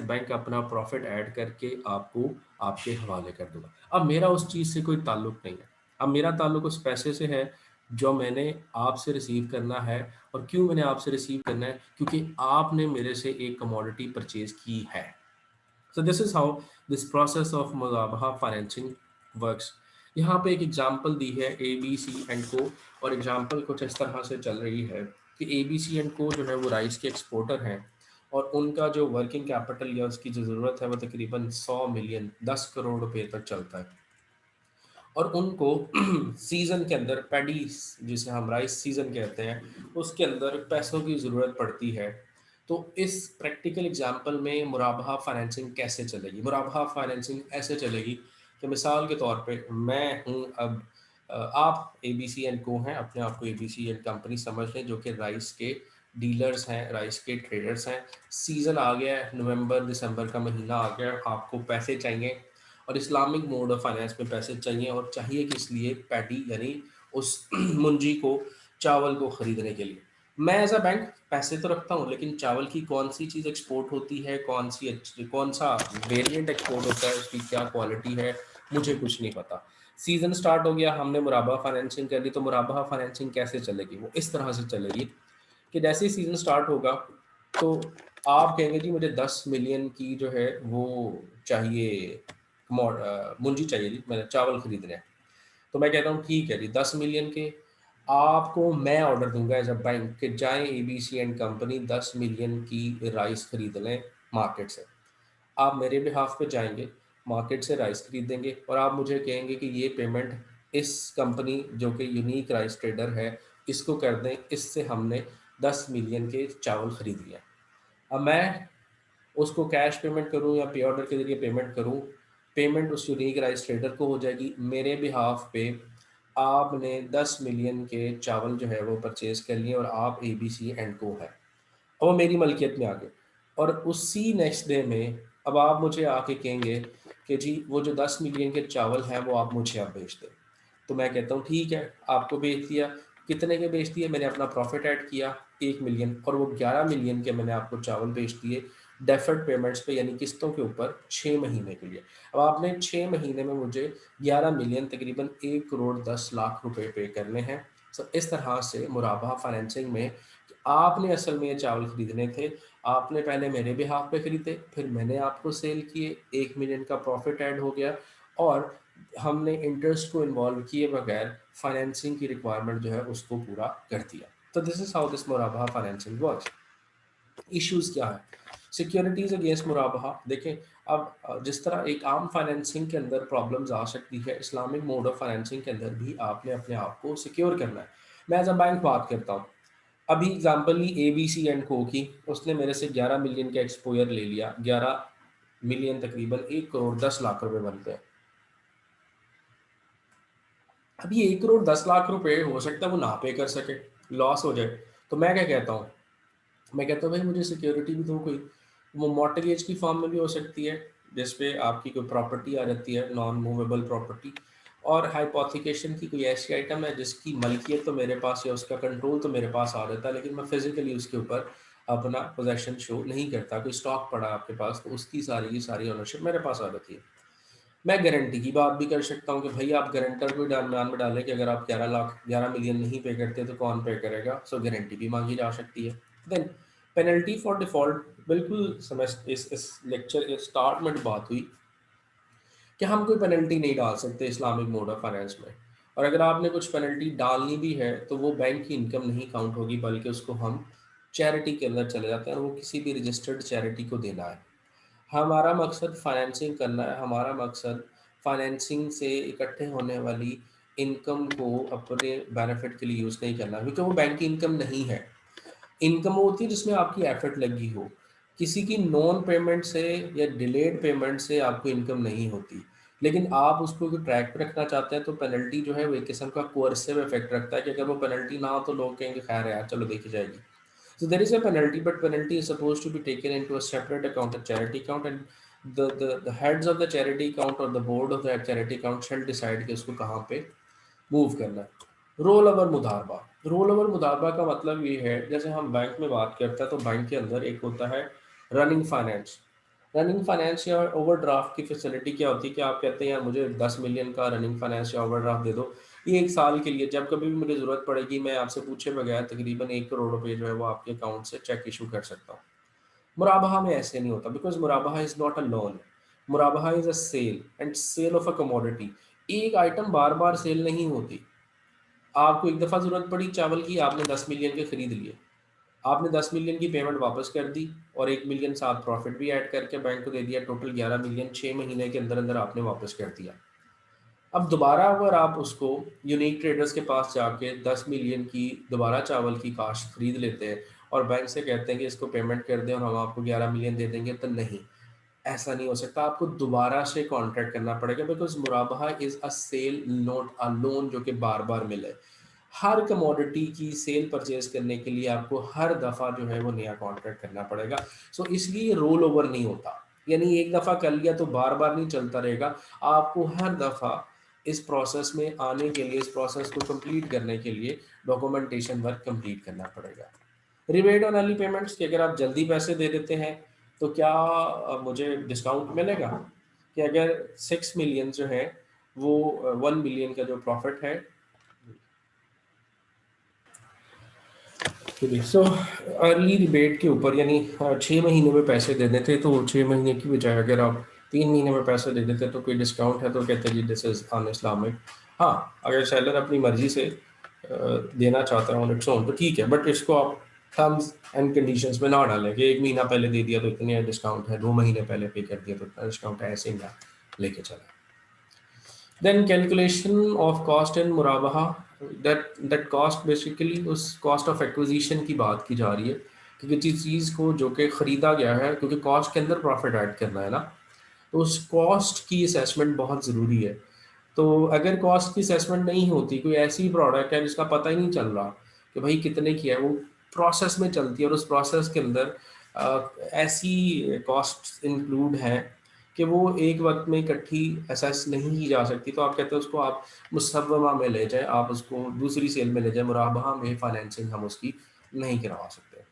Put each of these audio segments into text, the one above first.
Bank अपना profit add करके आपको आपके हवाले कर दूँगा। अब मेरा उस चीज़ से कोई ताल्लुक नहीं है। अब मेरा ताल्लुक उस पैसे से है जो मैंने आपसे रिसीव करना है। और क्यों मैंने आपसे रिसीव करना है? क्योंकि आपने मेरे से एक कमोडिटी परचेज़ की है। So this is how this process of मुराबहा फाइनेंसिंग वर्क्स। यहाँ पे एक एग्जांपल दी है ए बी सी एंड को। और एग्जांपल कुछ इस तरह से चल रही है कि ए बी सी एंड को जो है वो राइस के एक्सपोर्टर हैं। और उनका जो वर्किंग कैपिटल या उसकी जो ज़रूरत है वो तकरीबन 100 मिलियन 10 करोड़ रुपए तक चलता है। और उनको सीज़न के अंदर पैडी, जिसे हम राइस सीज़न कहते हैं, उसके अंदर पैसों की ज़रूरत पड़ती है। तो इस प्रैक्टिकल एग्जांपल में मुराबाहा फाइनेंसिंग कैसे चलेगी? मुराबाहा फाइनेंसिंग ऐसे चलेगी कि मिसाल के तौर पे मैं हूँ अब आप एबीसी एंड को हैं, अपने आप को एबीसी एंड कंपनी समझ लें, जो कि राइस के डीलर्स हैं, राइस के ट्रेडर्स हैं। सीज़न आ गया है, नवंबर दिसंबर का महीना आ गया है, आपको पैसे चाहिए और इस्लामिक मोड ऑफ फाइनेंस में पैसे चाहिए। और चाहिए किस लिए? पैडी यानी उस मुंजी को, चावल को खरीदने के लिए। मैं एज अ बैंक पैसे तो रखता हूँ, लेकिन चावल की कौन सी चीज़ एक्सपोर्ट होती है, कौन सा वेरिएंट एक्सपोर्ट होता है, उसकी क्या क्वालिटी है, मुझे कुछ नहीं पता। सीज़न स्टार्ट हो गया, हमने मुराबाहा फाइनेंसिंग कर ली। तो मुराबाहा फाइनेंसिंग कैसे चलेगी? वो इस तरह से चलेगी कि जैसे ही सीज़न स्टार्ट होगा तो आप कहेंगे जी मुझे 10 मिलियन की जो है वो चाहिए, मुंजी चाहिए जी, मैंने चावल खरीदने हैं। तो मैं कहता हूँ ठीक है जी, 10 मिलियन के आपको मैं ऑर्डर दूंगा एज अ बैंक कि जाएं एबीसी एंड कंपनी 10 मिलियन की राइस खरीद लें मार्केट से। आप मेरे बिहाफ पे जाएंगे, मार्केट से राइस खरीदेंगे और आप मुझे कहेंगे कि ये पेमेंट इस कंपनी जो कि यूनिक राइस ट्रेडर है इसको कर दें, इससे हमने 10 मिलियन के चावल खरीद लिया। अब मैं उसको कैश पेमेंट करूँ या पे ऑर्डर के ज़रिए पेमेंट करूँ, पेमेंट उस यूनिक राइस ट्रेडर को हो जाएगी। मेरे बिहाफ पे आपने 10 मिलियन के चावल जो है वो परचेज़ कर लिए और आप एबीसी एंड को है। और वो मेरी मलकियत में आ गए। और उसी नेक्स्ट डे में अब आप मुझे आके कहेंगे कि जी वो जो 10 मिलियन के चावल हैं वो आप मुझे अब बेच दें। तो मैं कहता हूँ ठीक है, आपको बेच दिया। कितने के बेच दिए? मैंने अपना प्रॉफिट ऐड किया 1 मिलियन, और वो 11 मिलियन के मैंने आपको चावल बेच दिए डेफर्ड पेमेंट्स पे, यानी किस्तों के ऊपर 6 महीने के लिए। अब आपने 6 महीने में मुझे 11 मिलियन तकरीबन 1 करोड़ 10 लाख रुपए पे करने हैं। सो इस तरह से मुराबाहा फाइनेंसिंग में आपने असल में ये चावल खरीदने थे, आपने पहले मेरे बिहाफ पे खरीदे, फिर मैंने आपको सेल किए, 1 मिलियन का प्रॉफिट ऐड हो गया और हमने इंटरेस्ट को इन्वॉल्व किए बगैर फाइनेंसिंग की रिक्वायरमेंट जो है उसको पूरा कर दिया। तो दिस इज हाउ दिस मुराबाहा फाइनेंसिंग वर्क्स। इश्यूज क्या है? सिक्योरिटीज अगेंस्ट मुराबाहा देखें। अब जिस तरह एक आम फाइनेंसिंग के अंदर प्रॉब्लम्स आ सकती है, इस्लामिक मोड ऑफ फाइनेंसिंग के अंदर भी आपने अपने आप को सिक्योर करना है। मैं एज अ बैंक बात करता हूँ, अभी एग्जाम्पल ली A B C and co की, उसने मेरे से 11 मिलियन का एक्सपोयर ले लिया। 11 मिलियन तकरीबन 1 करोड़ 10 लाख रुपए बनते हैं। अब ये 1 करोड़ 10 लाख रुपए हो सकता है वो ना पे कर सके, लॉस हो जाए। तो मैं क्या कहता हूँ? मैं कहता हूँ भाई मुझे सिक्योरिटी भी दो कोई। वो मॉर्टगेज की फॉर्म में भी हो सकती है, जिस पे आपकी कोई प्रॉपर्टी आ जाती है, नॉन मूवेबल प्रॉपर्टी। और हाइपोथिकेशन की कोई ऐसी आइटम है जिसकी मलकियत तो मेरे पास या उसका कंट्रोल तो मेरे पास आ जाता है, लेकिन मैं फिजिकली उसके ऊपर अपना पोजेशन शो नहीं करता। कोई स्टॉक पड़ा आपके पास तो उसकी सारी की सारी ओनरशिप मेरे पास आ जाती है। मैं गारंटी की बात भी कर सकता हूँ कि भाई आप गारंटर को दरम्यान में डालें कि अगर आप 11 मिलियन नहीं पे करते तो कौन पे करेगा। सो गारंटी भी मांगी जा सकती है। देन पेनल्टी फॉर डिफॉल्ट, बिल्कुल समझ इस लेक्चर के स्टार्ट में बात हुई कि हम कोई पेनल्टी नहीं डाल सकते इस्लामिक मोड ऑफ फाइनेंस में। और अगर आपने कुछ पेनल्टी डालनी भी है तो वो बैंक की इनकम नहीं काउंट होगी, बल्कि उसको हम चैरिटी के अंदर चले जाते हैं और वो किसी भी रजिस्टर्ड चैरिटी को देना है। हमारा मकसद फाइनेंसिंग करना है, हमारा मकसद फाइनेंसिंग से इकट्ठे होने वाली इनकम को अपने बेनिफिट के लिए यूज़ नहीं करना, क्योंकि वो बैंक की इनकम नहीं है। इनकम वो होती है जिसमें आपकी एफर्ट लगी हो। किसी की नॉन पेमेंट से या डिलेड पेमेंट से आपको इनकम नहीं होती। लेकिन आप उसको ट्रैक पे रखना चाहते हैं तो पेनल्टी जो है वो एक किस्म का कोअर्सिव इफेक्ट रखता है कि अगर वो पेनल्टी ना हो तो लोग कहेंगे खैर है यार चलो देखी जाएगी। So there is a penalty, but penalty is supposed to be taken into a separate account, a charity account, and the heads of the charity account or the board of that charity account shall decide कि उसको कहाँ पे move करना है। Roll over मुदारबा। Roll over मुदारबा का मतलब ये है, जैसे हम बैंक में बात करते हैं तो बैंक के अंदर एक होता है रनिंग फाइनेंस, रनिंग फाइनेंस या ओवरड्राफ्ट की फैसिलिटी क्या होती है कि आप कहते हैं यार मुझे 10 मिलियन का रनिंग फाइनेंस या ओवरड्राफ्ट दे दो, ये 1 साल के लिए, जब कभी भी मुझे ज़रूरत पड़ेगी मैं आपसे पूछे बगैर तकरीबन 1 करोड़ रुपए जो है वो आपके अकाउंट से चेक इशू कर सकता हूँ। मुराबाहा में ऐसे नहीं होता, बिकॉज़ मुराबाहा इज़ नॉट अ लोन, मुराबाहा is a sale and sale of a commodity. एक आइटम बार-बार सेल नहीं होती। आपको एक दफ़ा ज़रूरत पड़ी चावल की, आपने 10 मिलियन के खरीद लिए। आपने 10 मिलियन की पेमेंट वापस कर दी और 1 मिलियन साथ प्रॉफिट भी ऐड करके बैंक को दे दिया, टोटल 11 मिलियन 6 महीने के अंदर-अंदर आपने वापस कर दिया। अब दोबारा अगर आप उसको यूनिक ट्रेडर्स के पास जाके 10 मिलियन की दोबारा चावल की काश्त खरीद लेते हैं और बैंक से कहते हैं कि इसको पेमेंट कर दें और हम आपको 11 मिलियन दे देंगे, तो नहीं, ऐसा नहीं हो सकता। आपको दोबारा से कॉन्ट्रैक्ट करना पड़ेगा, बिकॉज़ मुराबाहा is a sale not a loan जो कि बार-बार मिले। हर कमोडिटी की सेल परचेज करने के लिए आपको हर दफ़ा जो है वो नया कॉन्ट्रैक्ट करना पड़ेगा। सो इसलिए रोल ओवर नहीं होता, यानी एक दफ़ा कर लिया तो बार बार नहीं चलता रहेगा। आपको हर दफ़ा इस प्रोसेस में आने के लिए, इस प्रोसेस को कंप्लीट करने के लिए डॉक्यूमेंटेशन वर्क कंप्लीट करना पड़ेगा। रिबेट ऑन अर्ली पेमेंट्स कि अगर आप जल्दी पैसे दे देते हैं तो क्या मुझे डिस्काउंट मिलेगा? कि अगर 6 मिलियन जो है वो 1 मिलियन का जो प्रॉफिट है, चलिए, सो अर्ली रिबेट के ऊपर यानी 6 महीने में पैसे दे देते तो 6 महीने की बजाय अगर आप 3 महीने में पैसे दे देते तो कोई डिस्काउंट है? तो कहते हैं जी दिस इज अन इस्लामिक। हाँ, अगर सेलर अपनी मर्जी से देना चाहता है ऑन इट्स ओन तो ठीक है, बट इसको आप टर्म्स एंड कंडीशंस में ना डालें कि 1 महीना पहले दे दिया तो इतने डिस्काउंट है, 2 महीने पहले पे कर दिया तो इतना डिस्काउंट है, ऐसे ही ना लेके चला। Then calculation of cost and मुराबाहा, दैट कॉस्ट बेसिकली उस कॉस्ट ऑफ एक्विजिशन की बात की जा रही है कि किसी चीज़ को जो कि ख़रीदा गया है, क्योंकि कॉस्ट के अंदर प्रॉफिट ऐड करना है ना, तो उस कॉस्ट की असेसमेंट बहुत ज़रूरी है। तो अगर कॉस्ट की असेसमेंट नहीं होती, कोई ऐसी प्रोडक्ट है जिसका पता ही नहीं चल रहा कि भाई कितने की है, वो प्रोसेस में चलती है और उस प्रोसेस के अंदर ऐसी कॉस्ट इंक्लूड है कि वो एक वक्त में इकट्ठी असेस नहीं की जा सकती, तो आप कहते हैं उसको आप मुसव्वमा में ले जाएं, आप उसको दूसरी सेल में ले जाएं, मुराबाहा में फाइनेंसिंग हम उसकी नहीं करवा सकते।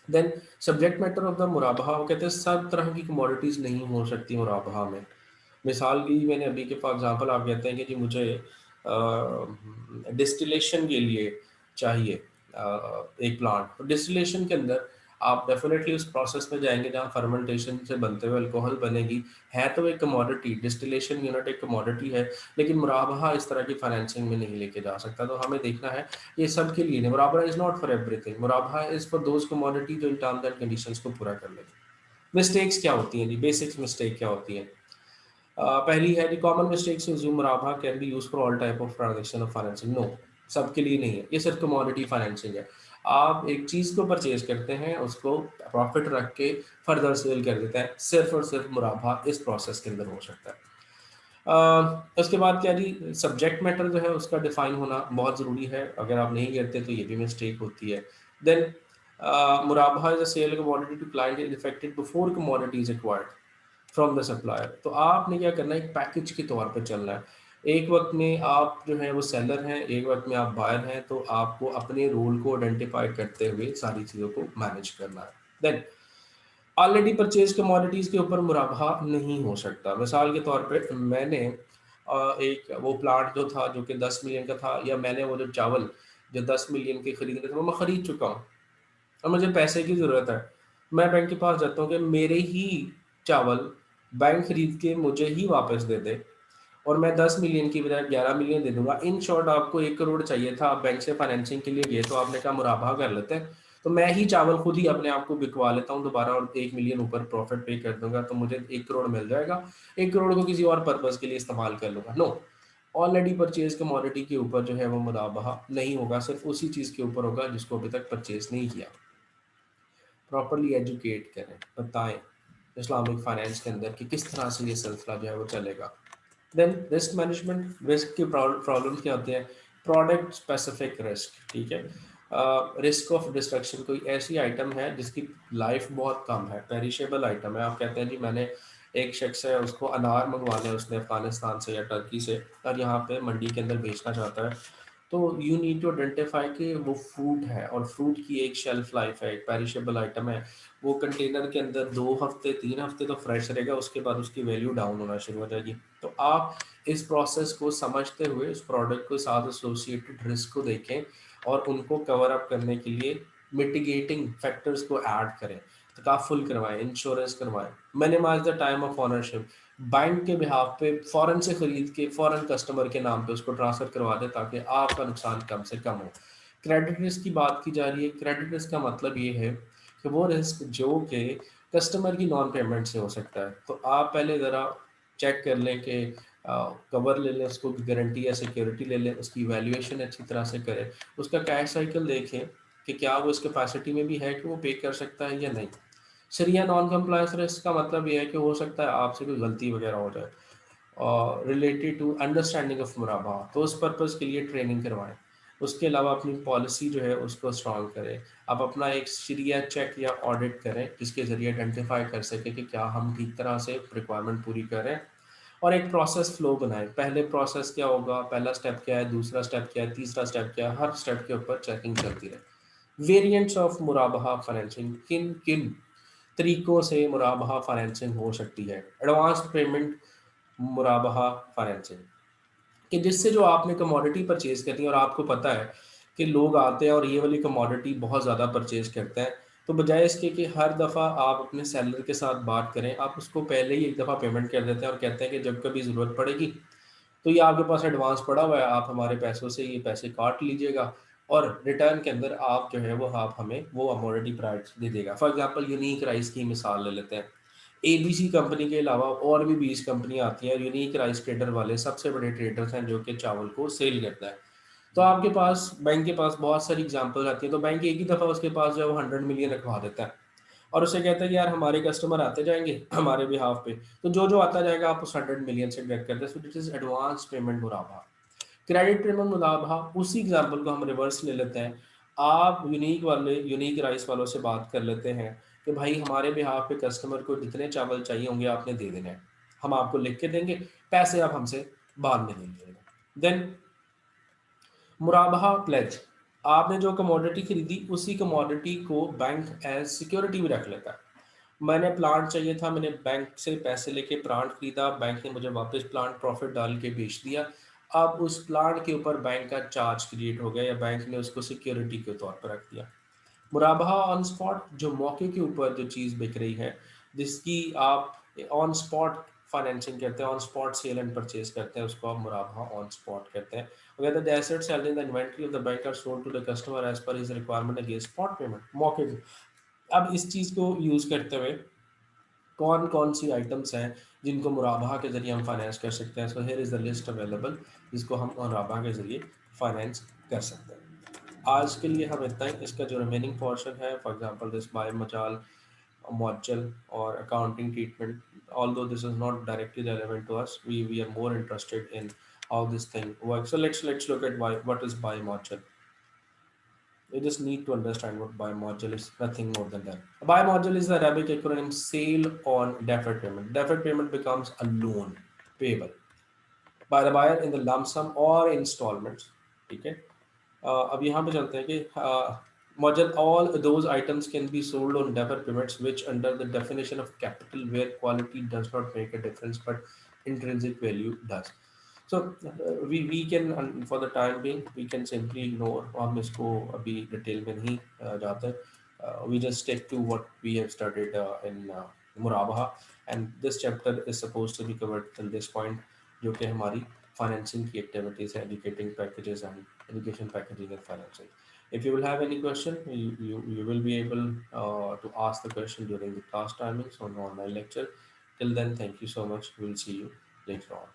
Then subject matter of the मुराबाहा, वो कहते हैं सब तरह की कमोडिटीज़ नहीं हो सकती मुराबाहा में। मिसाल की मैंने अभी के फॉर एग्जांपल आप कहते हैं कि जी मुझे डिस्टिलेशन के लिए चाहिए एक प्लांट, तो डिस्टिलेशन के अंदर आप डेफिनेटली उस प्रोसेस में जाएंगे जहाँ फर्मेंटेशन से बनते हुए अल्कोहल बनेगी। है तो एक कमोडिटी, डिस्टिलेशन यूनिट एक कमोडिटी है, लेकिन मुराबाहा इस तरह की फाइनेंसिंग में नहीं लेके जा सकता। तो हमें देखना है ये सब के लिए नहीं, मुराबाहा इज नॉट फॉर एवरीथिंग, मुराबाहा इज फॉर दोज कमोडिटी जो इन टर्म्स एंड कंडीशंस को पूरा कर लेगी। मिस्टेक्स क्या होती हैं जी, बेसिक्स मिस्टेक क्या होती हैं? पहली है कि कॉमन मिस्टेक्स इन मुराबाहा can be use for all type of transaction of financing. No, सबके लिए नहीं है, ये सिर्फ कमोडिटी फाइनेंसिंग है। आप एक चीज़ को परचेज करते हैं, उसको प्रॉफिट रख के फर्दर सेल कर देते हैं, सिर्फ और सिर्फ मुराबाहा इस प्रोसेस के अंदर हो सकता है। उसके बाद क्या जी, सब्जेक्ट मैटर जो है उसका डिफाइन होना बहुत ज़रूरी है, अगर आप नहीं करते तो ये भी मिस्टेक होती है। देन मुराबाहा is a sale commodity to client is effected before commodity is acquired from the supplier. तो आपने क्या करना है, एक पैकेज के तौर पे चलना है। एक वक्त में आप जो है वो सेलर हैं, एक वक्त में आप बायर हैं, तो आपको अपने रोल को आइडेंटिफाई करते हुए सारी चीज़ों को मैनेज करना है। देन ऑलरेडी परचेज कमोडिटीज़ के ऊपर मुराबाहा नहीं हो सकता। मिसाल के तौर पे मैंने एक वो प्लांट जो था जो कि 10 मिलियन का था, या मैंने वो जो चावल जो 10 मिलियन के खरीदने थे वो मैं खरीद चुका हूँ, अब मुझे पैसे की ज़रूरत है। मैं बैंक के पास जाता हूँ कि मेरे ही चावल बैंक खरीद के मुझे ही वापस दे दे और मैं 10 मिलियन की बजाय 11 मिलियन दे दूंगा। इन शॉर्ट आपको 1 करोड़ चाहिए था, आप बैंक से फाइनेंसिंग के लिए गए तो आपने कहा मुराबाहा कर लेते हैं, तो मैं ही चावल खुद ही अपने आप को बिकवा लेता हूँ दोबारा और 1 मिलियन ऊपर प्रॉफिट पे कर दूंगा, तो मुझे 1 करोड़ मिल जाएगा। 1 करोड़ को किसी और पर्पज़ के लिए इस्तेमाल कर लूँगा। नो, ऑलरेडी परचेज़ कमोडिटी के ऊपर जो है वो मुराबाहा नहीं होगा, सिर्फ़ उसी चीज़ के ऊपर होगा जिसको अभी तक परचेज़ नहीं किया। प्रॉपर्ली एजुकेट करें, बताएं इस्लामिक फाइनेंस के अंदर कि किस तरह से ये सिलसिला जो है वो चलेगा। देन रिस्क मैनेजमेंट, रिस्क की प्रॉब्लम क्या होती है? प्रोडक्ट स्पेसिफिक रिस्क, ठीक है। रिस्क ऑफ डिस्ट्रक्शन, कोई ऐसी आइटम है जिसकी लाइफ बहुत कम है, पेरिशेबल आइटम है, आप कहते हैं जी मैंने एक शख्स है उसको अनार मंगवाने, उसने अफगानिस्तान से या टर्की से और यहाँ पे मंडी के अंदर बेचना चाहता है, तो यू नीड टू आइडेंटिफाई कि वो फ्रूट है और फ्रूट की एक शेल्फ लाइफ है, एक पेरिशेबल आइटम है। वो कंटेनर के अंदर 2 हफ्ते 3 हफ्ते तो फ्रेश रहेगा, उसके बाद उसकी वैल्यू डाउन होना शुरू हो जाएगी। तो आप इस प्रोसेस को समझते हुए उस प्रोडक्ट के साथ एसोसिएटेड रिस्क को देखें और उनको कवर अप करने के लिए मिटिगेटिंग फैक्टर्स को ऐड करें, तकाफुल करवाएं, इंश्योरेंस करवाएं, minimize the time of ownership. Bank के बिहाफ पे फ़ौरन से ख़रीद के फ़ौरन कस्टमर के नाम पे उसको ट्रांसफ़र करवा दें ताकि आपका नुकसान कम से कम हो। क्रेडिट रिस्क की बात की जा रही है। क्रेडिट रिस्क का मतलब ये है कि वो रिस्क जो कि कस्टमर की नॉन पेमेंट से हो सकता है। तो आप पहले ज़रा चेक कर लें कि कवर ले लें, उसको गारंटी या सिक्योरिटी ले लें, उसकी वैल्यूएशन अच्छी तरह से करें, उसका कैश साइकिल देखें कि क्या वो इस कैपेसिटी में भी है कि वो पे कर सकता है या नहीं। शरिया नॉन कंप्लायंस रिस्क का मतलब ये है कि हो सकता है आपसे कोई गलती वगैरह हो जाए और रिलेटेड टू अंडरस्टैंडिंग ऑफ मुराबा, तो उस पर्पज़ के लिए ट्रेनिंग करवाएं। उसके अलावा अपनी पॉलिसी जो है उसको स्ट्रॉन्ग करें। आप अपना एक शरिया चेक या ऑडिट करें जिसके ज़रिए आइडेंटिफाई कर सकें कि क्या हम ठीक तरह से रिक्वायरमेंट पूरी कर रहे हैं। और एक प्रोसेस फ्लो बनाएं। पहले प्रोसेस क्या होगा, पहला स्टेप क्या है, दूसरा स्टेप क्या है, तीसरा स्टेप क्या है, हर स्टेप के ऊपर चेकिंग चलती रहे। वेरिएंट्स ऑफ मुराबाहा फाइनेंसिंग, किन किन तरीकों से मुराबाहा फाइनेंसिंग हो सकती है। एडवांस पेमेंट मुराबाहा फाइनेंसिंग, कि जिससे जो आपने कमोडिटी परचेज करनी है और आपको पता है कि लोग आते हैं और ये वाली कमोडिटी बहुत ज़्यादा परचेज करते हैं, तो बजाय इसके कि हर दफ़ा आप अपने सेलर के साथ बात करें, आप उसको पहले ही एक दफ़ा पेमेंट कर देते हैं और कहते हैं कि जब कभी ज़रूरत पड़ेगी तो ये आपके पास एडवांस पड़ा हुआ है, आप हमारे पैसों से ये पैसे काट लीजिएगा और रिटर्न के अंदर आप जो है वो आप हमें वो कमोडिटी प्राइस दे देगा। फॉर एग्जांपल यूनिक राइस की मिसाल ले लेते हैं। एबीसी कंपनी के अलावा और भी 20 कंपनियां आती हैं। यूनिक राइस ट्रेडर वाले सबसे बड़े ट्रेडर्स हैं जो कि चावल को सेल करता है। तो आपके पास बैंक के पास बहुत सारी एग्जांपल आती है, तो बैंक एक ही दफ़ा उसके पास जो है वो 100 मिलियन रखवा देता है और उसे कहता है कि यार हमारे कस्टमर आते जाएंगे हमारे बिहाफ पे, तो जो जो आता जाएगा आप उस 100 मिलियन से डिडक्ट करते हैं। So this is advance payment मुराबा। क्रेडिट पेमेंट मुनाबा, उसी एग्जाम्पल को हम रिवर्स ले लेते हैं। आप यूनिक राइस वालों से बात कर लेते हैं कि भाई हमारे बिहाफ पे कस्टमर को जितने चावल चाहिए होंगे आपने दे देने हैं, हम आपको लिख के देंगे, पैसे आप हमसे बाद में ले लीजिएगा। देन मुराबाहा प्लेज, आपने जो कमोडिटी खरीदी उसी कमोडिटी को बैंक एज सिक्योरिटी भी रख लेता है। मैंने प्लांट चाहिए था, मैंने बैंक से पैसे लेके प्लांट खरीदा, बैंक ने मुझे वापस प्लांट प्रॉफिट डाल के बेच दिया। अब उस प्लांट के ऊपर बैंक का चार्ज क्रिएट हो गया या बैंक ने उसको सिक्योरिटी के तौर पर रख दिया। मुराबाहा ऑन स्पॉट, जो मौके के ऊपर जो चीज़ बिक रही है, जिसकी आप ऑन स्पॉट फाइनेंसिंग कहते हैं, on spot sale and purchase करते हैं, उसको आप मुराबाहा ऑन स्पॉट कहते हैं। अगर the assets held in the inventory of the bank are sold to the customer as per his requirement against spot payment, मौके पे। अब इस चीज़ को यूज़ करते हुए कौन कौन सी आइटम्स हैं जिनको मुराबाहा के ज़रिए हम फाइनेंस कर सकते हैं। So here is the list available जिसको हम मुराबाहा के ज़रिए फाइनेंस कर सकते हैं। आज के लिए हम इतना ही। इसका जो रिमेनिंग पोर्शन है, फॉर एग्जांपल दिस बाय मजाल module or accounting treatment, although this is not directly relevant to us, we are more interested in how this thing works. So let's look at why, what is buy module. You just need to understand what buy module is, nothing more than that. A buy module is the Arabic acronym sale on deferred payment. Deferred payment becomes a loan payable by the buyer in the lump sum or installments. ठीक है। अब यहाँ पे चलते हैं कि module all those items can be sold on deferred payments which under the definition of capital where quality does not make a difference but intrinsic value does. So we can for the time being we can simply ignore, हम इसको अभी detail में नहीं जाते। We just stick to what we have studied in Murabaha, and this chapter is supposed to be covered till this point, जो कि हमारी financing की एक्टिविटीज है, educating packages and education packaging and financing. If you will have any question, you will be able to ask the question during the class timings on online lecture. Till then, thank you so much. We'll see you later on.